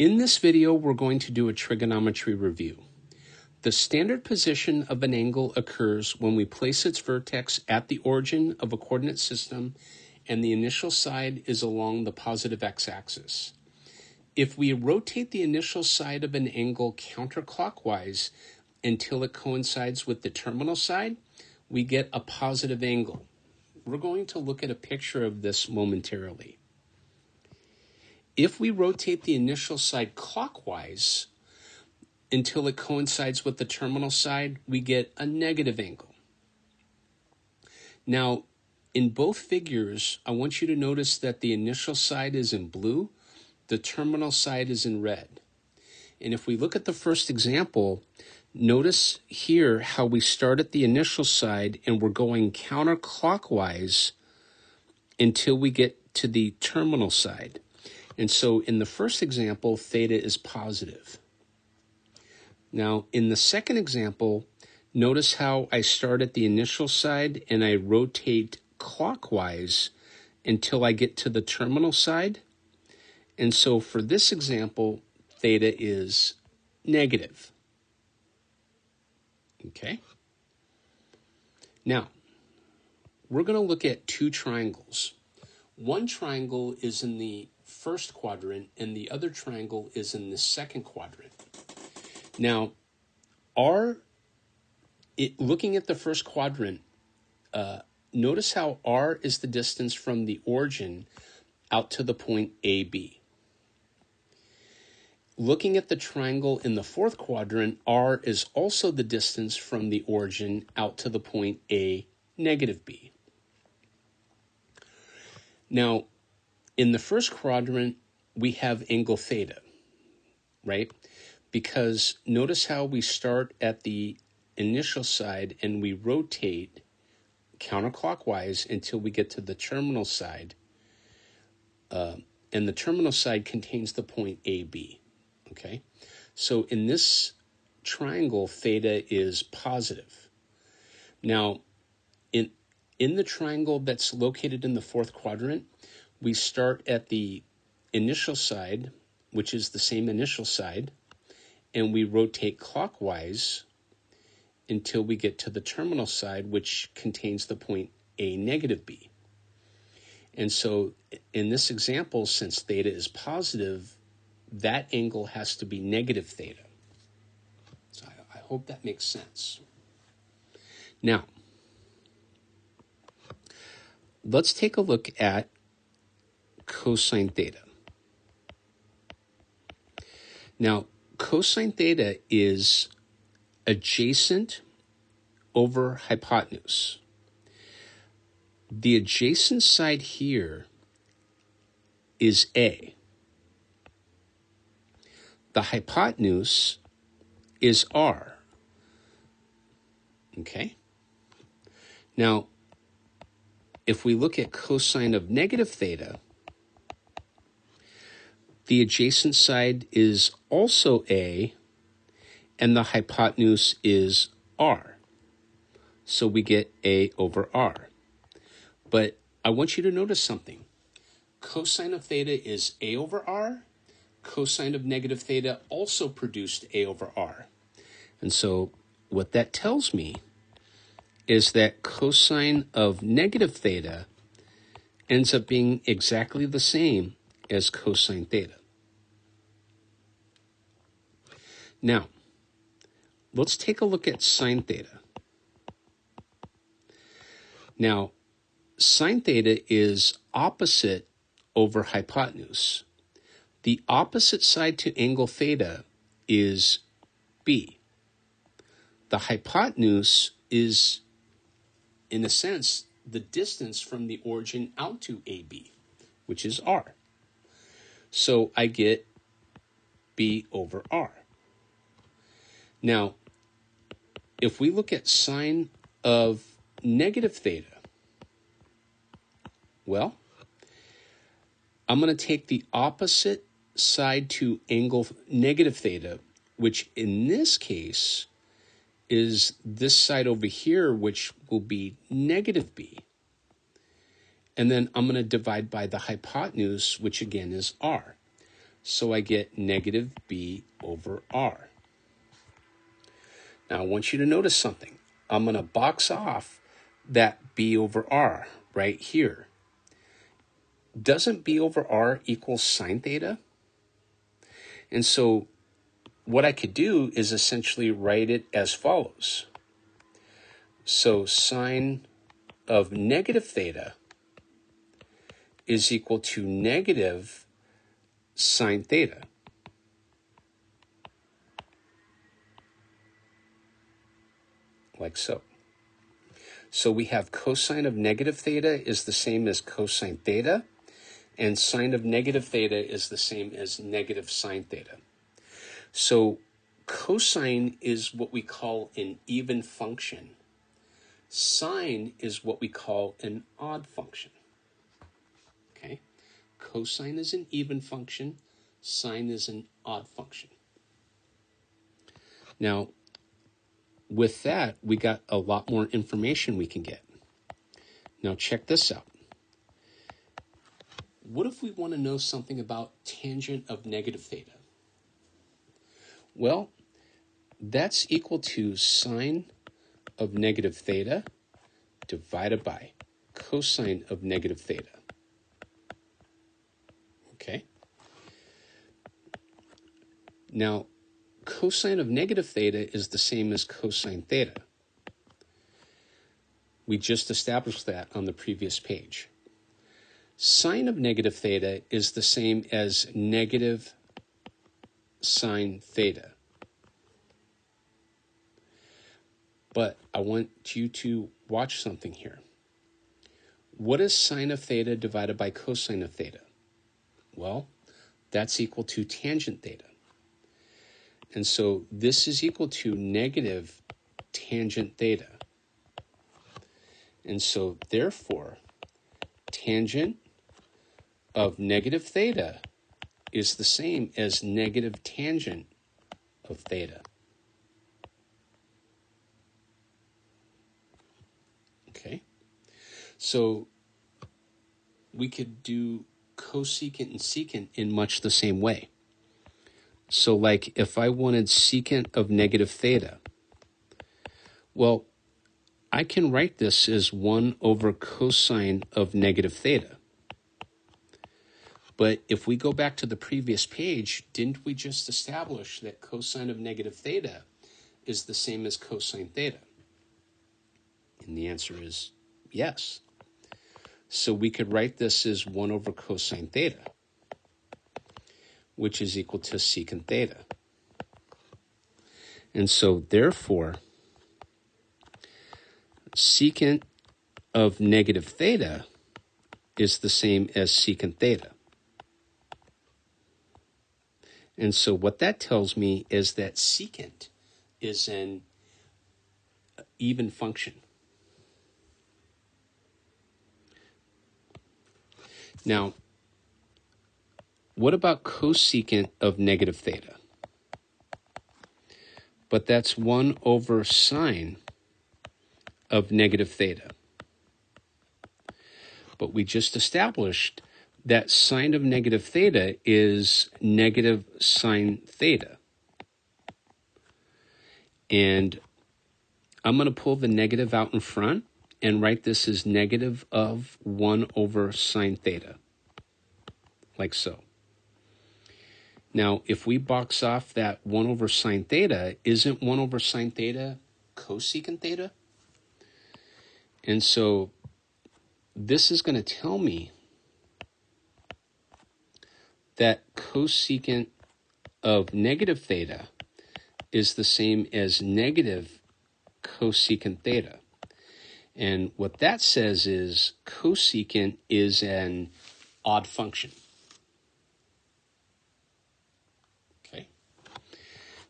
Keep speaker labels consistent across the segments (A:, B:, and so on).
A: In this video, we're going to do a trigonometry review. The standard position of an angle occurs when we place its vertex at the origin of a coordinate system and the initial side is along the positive x-axis. If we rotate the initial side of an angle counterclockwise until it coincides with the terminal side, we get a positive angle. We're going to look at a picture of this momentarily. If we rotate the initial side clockwise until it coincides with the terminal side, we get a negative angle. Now, in both figures, I want you to notice that the initial side is in blue, the terminal side is in red. And if we look at the first example, notice here how we start at the initial side and we're going counterclockwise until we get to the terminal side. And so in the first example, theta is positive. Now, in the second example, notice how I start at the initial side and I rotate clockwise until I get to the terminal side. And so for this example, theta is negative. Okay? Now, we're going to look at two triangles. One triangle is in the first quadrant and the other triangle is in the second quadrant. Now, looking at the first quadrant, notice how R is the distance from the origin out to the point AB. Looking at the triangle in the fourth quadrant, R is also the distance from the origin out to the point A, negative B. Now, in the first quadrant, we have angle theta, right? Because notice how we start at the initial side and we rotate counterclockwise until we get to the terminal side. And the terminal side contains the point AB, okay? So in this triangle, theta is positive. Now, in the triangle that's located in the fourth quadrant, we start at the initial side, which is the same initial side, and we rotate clockwise until we get to the terminal side, which contains the point A, negative B. And so in this example, since theta is positive, that angle has to be negative theta. So I hope that makes sense. Now, let's take a look at cosine theta. Now, cosine theta is adjacent over hypotenuse. The adjacent side here is A. The hypotenuse is R. Okay? Now, if we look at cosine of negative theta, the adjacent side is also A, and the hypotenuse is R. So we get A over R. But I want you to notice something. Cosine of theta is A over R. Cosine of negative theta also produced A over R. And so what that tells me is that cosine of negative theta ends up being exactly the same as cosine theta. Now, let's take a look at sine theta. Now, sine theta is opposite over hypotenuse. The opposite side to angle theta is B. The hypotenuse is, in a sense, the distance from the origin out to AB, which is R. So I get B over R. Now, if we look at sine of negative theta, well, I'm going to take the opposite side to angle negative theta, which in this case is this side over here, which will be negative B. And then I'm going to divide by the hypotenuse, which again is R. So I get negative b over r. Now I want you to notice something. I'm going to box off that b over r right here. Doesn't b over r equal sine theta? And so what I could do is essentially write it as follows. So sine of negative theta is equal to negative sine theta. Like so. So we have cosine of negative theta is the same as cosine theta, and sine of negative theta is the same as negative sine theta. So cosine is what we call an even function. Sine is what we call an odd function. Okay? Cosine is an even function. Sine is an odd function. Now, with that, we got a lot more information we can get. Now, check this out. What if we want to know something about tangent of negative theta? Well, that's equal to sine of negative theta divided by cosine of negative theta. Okay? Now, cosine of negative theta is the same as cosine theta. We just established that on the previous page. Sine of negative theta is the same as negative sine theta. But I want you to watch something here. What is sine of theta divided by cosine of theta? Well, that's equal to tangent theta. And so this is equal to negative tangent theta. And so therefore, tangent of negative theta is the same as negative tangent of theta. Okay? So we could do cosecant and secant in much the same way. So like if I wanted secant of negative theta, well, I can write this as 1 over cosine of negative theta. But if we go back to the previous page, didn't we just establish that cosine of negative theta is the same as cosine theta? And the answer is yes. So we could write this as 1 over cosine theta, which is equal to secant theta. And so therefore, secant of negative theta is the same as secant theta. And so what that tells me is that secant is an even function. Now, what about cosecant of negative theta? But that's 1 over sine of negative theta. But we just established that sine of negative theta is negative sine theta. And I'm going to pull the negative out in front and write this as negative of 1 over sine theta, like so. Now, if we box off that 1 over sine theta, isn't 1 over sine theta cosecant theta? And so this is going to tell me that cosecant of negative theta is the same as negative cosecant theta. And what that says is cosecant is an odd function. Okay.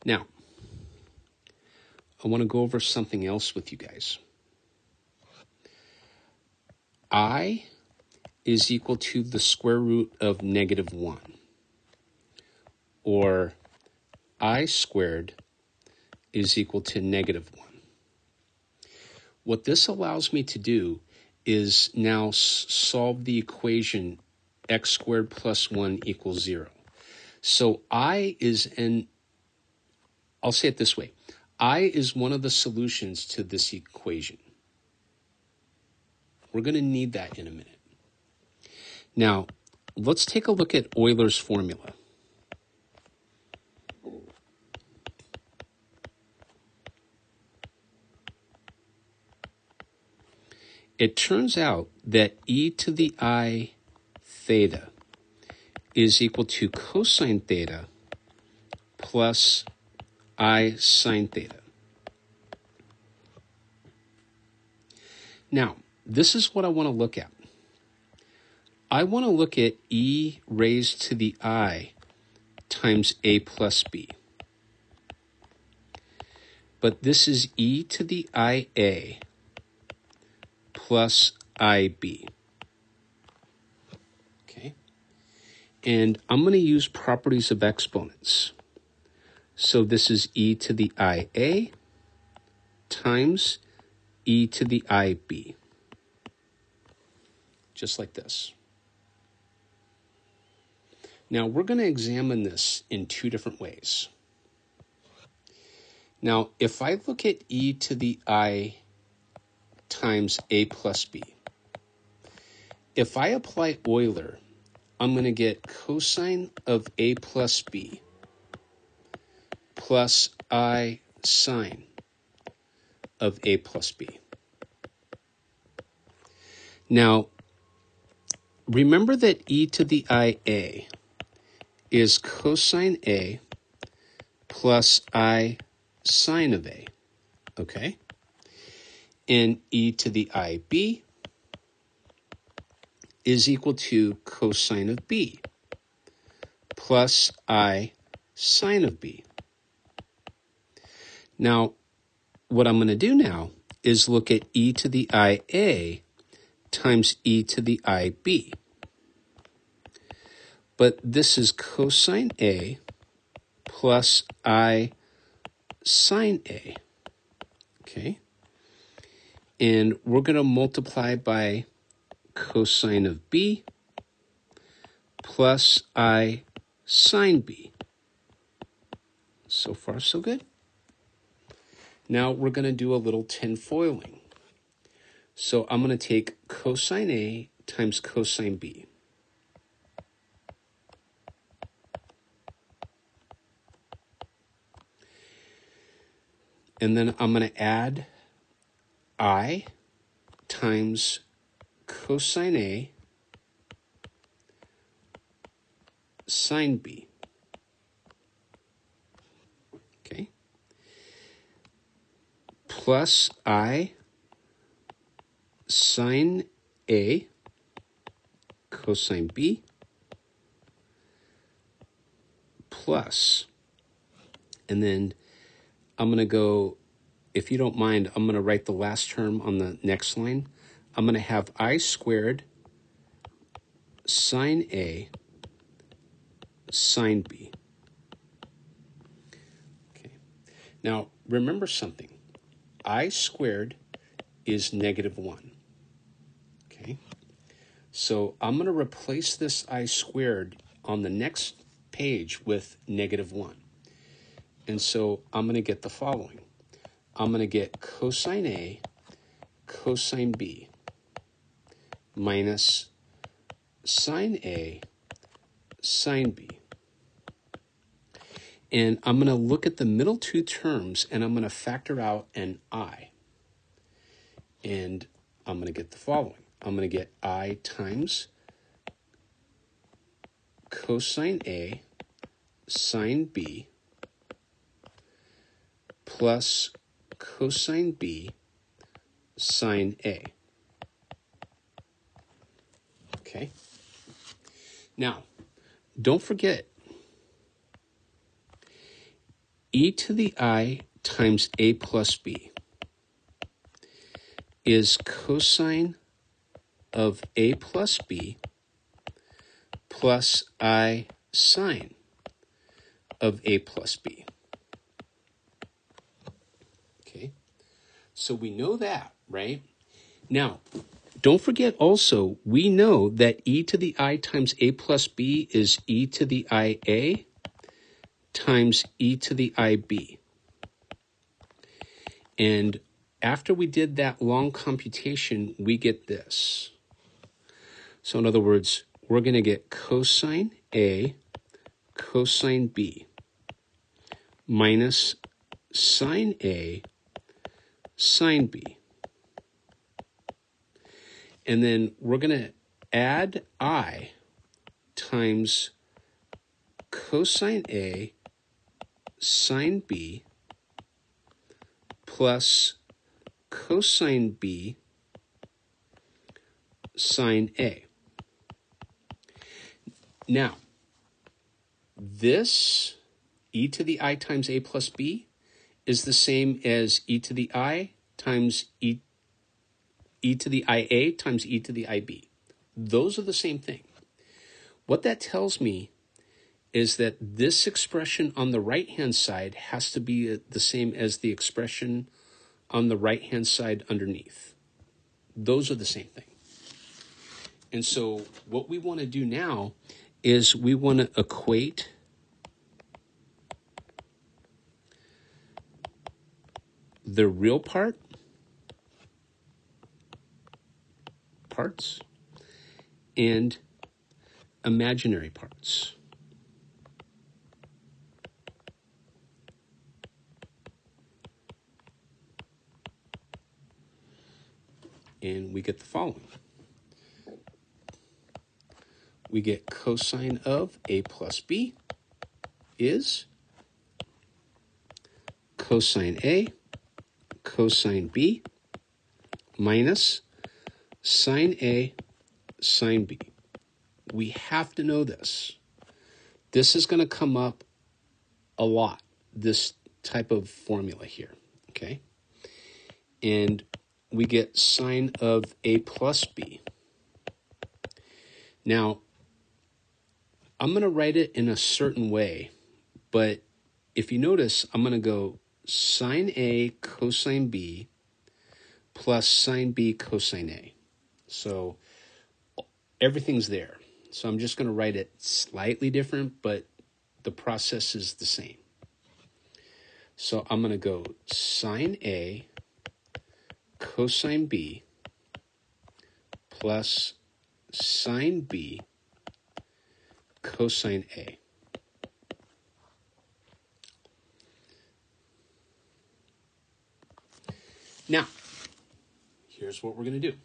A: Now, I want to go over something else with you guys. I is equal to the square root of negative 1, or I squared is equal to negative 1. What this allows me to do is now solve the equation x squared plus 1 equals 0. So I'll say it this way. I is one of the solutions to this equation. We're going to need that in a minute. Now, let's take a look at Euler's formula. It turns out that e to the I theta is equal to cosine theta plus I sine theta. Now, this is what I want to look at. I want to look at e raised to the I times a plus b. But this is e to the IA plus IB. Okay? And I'm going to use properties of exponents. So this is e to the IA times e to the IB. Just like this. Now, we're going to examine this in two different ways. Now, if I look at e to the I times a plus b, if I apply Euler, I'm going to get cosine of a plus b plus I sine of a plus b. Now, remember that e to the IA is cosine A plus I sine of A, okay? And e to the IB is equal to cosine of B plus I sine of B. Now, what I'm going to do now is look at e to the IA times e to the IB. But this is cosine A plus I sine A, okay? And we're going to multiply by cosine of B plus I sine B. So far, so good. Now we're going to do a little tinfoiling. So I'm going to take cosine A times cosine B. And then I'm going to add I times cosine A sine B. Okay. Plus I sine A cosine B plus, and then I'm going to go, if you don't mind, I'm going to write the last term on the next line. I'm going to have I squared sine A sine B. Okay. Now, remember something. I squared is -1. Okay. So I'm going to replace this I squared on the next page with -1. And so I'm going to get the following. I'm going to get cosine A cosine B minus sine A sine B. And I'm going to look at the middle two terms, and I'm going to factor out an I. And I'm going to get the following. I'm going to get I times cosine A sine B plus cosine B sine A. Okay? Now, don't forget, e to the I times a plus b is cosine of a plus b plus I sine of a plus b. Okay, so we know that, right? Now, don't forget also, we know that e to the I times a plus b is e to the IA times e to the IB. And after we did that long computation, we get this. So in other words, we're going to get cosine A cosine B minus sine A sine B. And then we're going to add I times cosine A sine B plus cosine B sine A. Now, this e to the I times A plus B is the same as e to the I times e to the IA times e to the IB. Those are the same thing. What that tells me is that this expression on the right-hand side has to be the same as the expression on the right-hand side underneath. Those are the same thing. And so what we want to do now is we want to equate the real parts and imaginary parts. And we get the following. We get cosine of A plus B is cosine A cosine B minus sine A sine B. We have to know this. This is going to come up a lot, this type of formula here, okay? And we get sine of A plus B. Now, I'm going to write it in a certain way, but if you notice, I'm going to go sine A cosine B plus sine B cosine A. So everything's there. So I'm just going to write it slightly different, but the process is the same. So I'm going to go sine A cosine B plus sine B cosine A. Now, here's what we're going to do.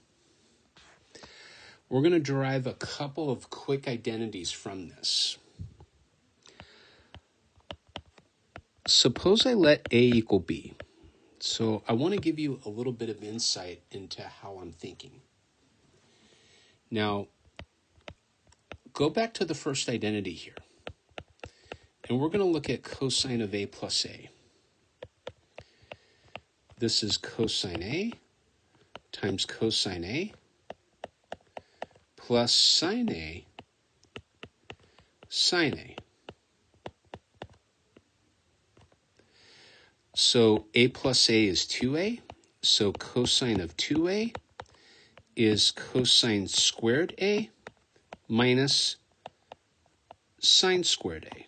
A: We're going to derive a couple of quick identities from this. Suppose I let A equal B. So I want to give you a little bit of insight into how I'm thinking. Now, go back to the first identity here. And we're going to look at cosine of A plus A. This is cosine A times cosine A plus sine A sine A. So A plus A is 2A, so cosine of 2A is cosine squared A minus sine squared A.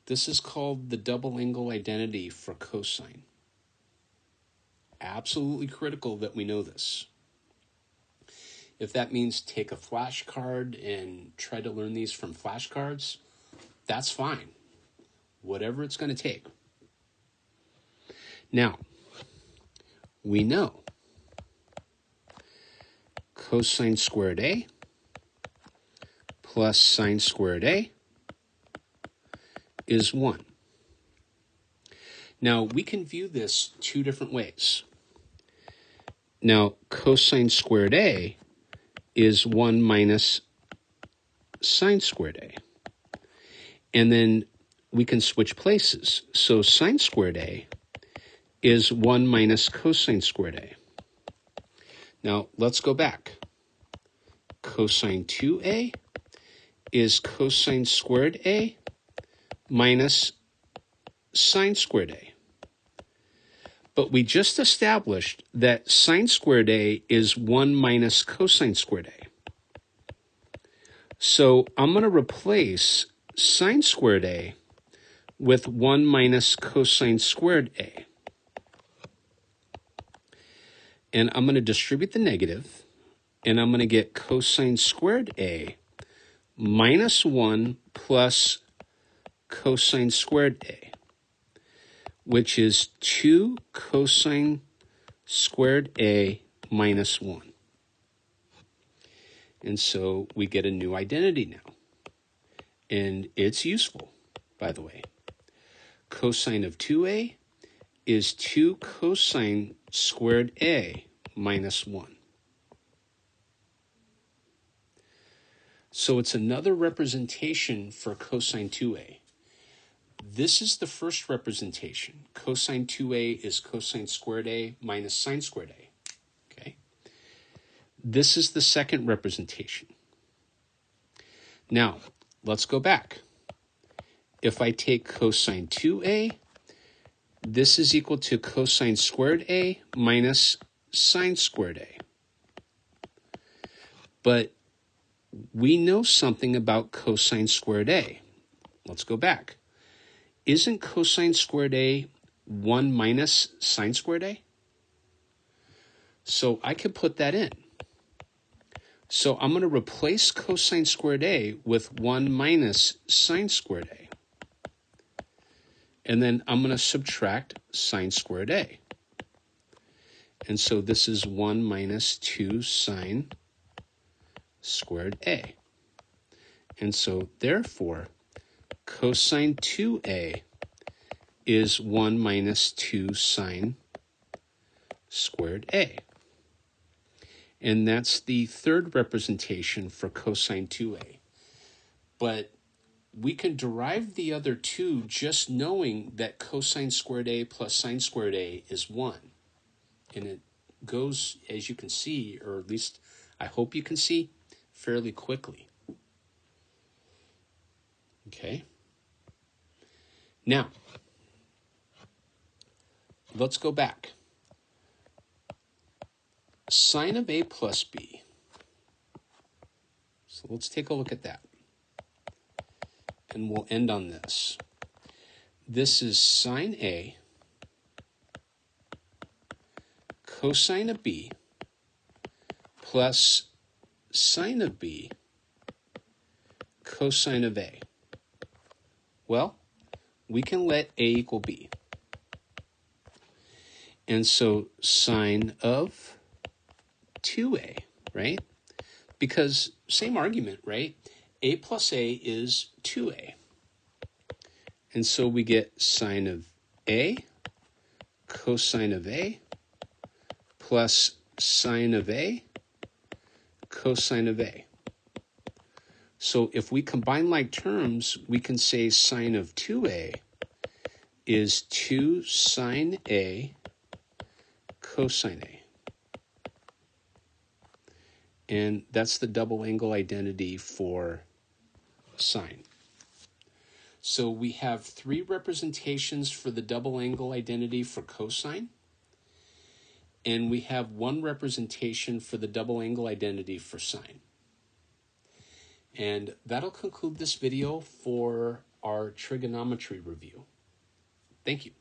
A: This is called the double angle identity for cosine. Absolutely critical that we know this. If that means take a flashcard and try to learn these from flashcards, that's fine. Whatever it's going to take. Now, we know cosine squared A plus sine squared A is 1. Now, we can view this two different ways. Now, cosine squared A is 1 minus sine squared A. And then we can switch places. So sine squared A is 1 minus cosine squared A. Now, let's go back. Cosine 2A is cosine squared A minus sine squared A. But we just established that sine squared A is 1 minus cosine squared A. So I'm going to replace sine squared A with 1 minus cosine squared A. And I'm going to distribute the negative, and I'm going to get cosine squared A minus 1 plus cosine squared A, which is 2 cosine squared A minus 1. And so we get a new identity now. And it's useful, by the way. Cosine of 2A is 2 cosine squared A minus 1. So it's another representation for cosine 2A. This is the first representation. Cosine 2A is cosine squared A minus sine squared A. Okay. This is the second representation. Now, let's go back. If I take cosine 2A, this is equal to cosine squared A minus sine squared A. But we know something about cosine squared A. Let's go back. Isn't cosine squared A 1 minus sine squared A? So I could put that in. So I'm going to replace cosine squared A with 1 minus sine squared A. And then I'm going to subtract sine squared A. And so this is 1 minus 2 sine squared A. And so therefore, cosine 2A is 1 minus 2 sine squared A. And that's the third representation for cosine 2A. But we can derive the other two just knowing that cosine squared A plus sine squared A is 1. And it goes, as you can see, or at least I hope you can see, fairly quickly. Okay? Now, let's go back. Sine of A plus B. So let's take a look at that. And we'll end on this. This is sine A cosine of B plus sine of B cosine of A. Well, we can let A equal B. And so sine of 2A, right? Because same argument, right? A plus A is 2A. And so we get sine of A cosine of A plus sine of A cosine of A. So if we combine like terms, we can say sine of 2A is 2 sine A cosine A. And that's the double angle identity for sine. So we have 3 representations for the double angle identity for cosine. And we have 1 representation for the double angle identity for sine. And that'll conclude this video for our trigonometry review. Thank you.